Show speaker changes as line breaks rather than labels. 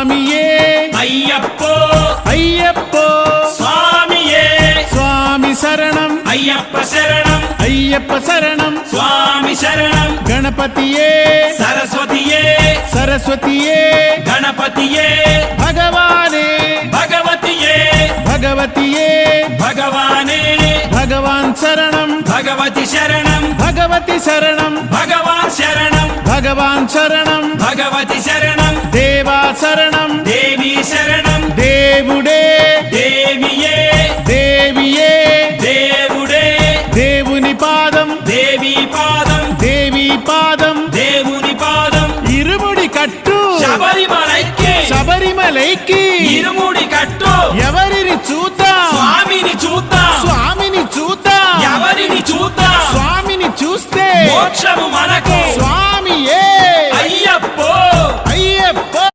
స్వామియే
అయ్యప్పో
అయ్యప్పో
స్వామియే
స్వామి శరణం
అయ్యప్ప శరణం
అయ్యప్ప శరణం
స్వామి శరణం
గణపతియే
సరస్వతియే
సరస్వతియే
గణపతియే
భగవానే
భగవతియే
భగవతియే
భగవానే
భగవాన్ శరణం
భగవతి శరణం
భగవతి శరణం
భగవాన్ శరణం
భగవాన్ శరణం
భగవతి శరణం
దేవా శరణం
దేవి శరణం
దేవుడే
దేవియే
దేవియే
దేవుడే
దేవుని పాదం
దేవి పాదం
దేవి పాదం
దేవుని పాదం
ఇరుముడి కట్టు
శబరిమలైకి
శబరిమలైకి
ఇరుముడి కట్టు
ఎవరిని చూద్దాం
స్వామిని చూద్దాం
స్వామిని చూద్దాం
ఎవరిని చూద్దాం
స్వామిని చూస్తే
మోక్షము మనకు
స్వామి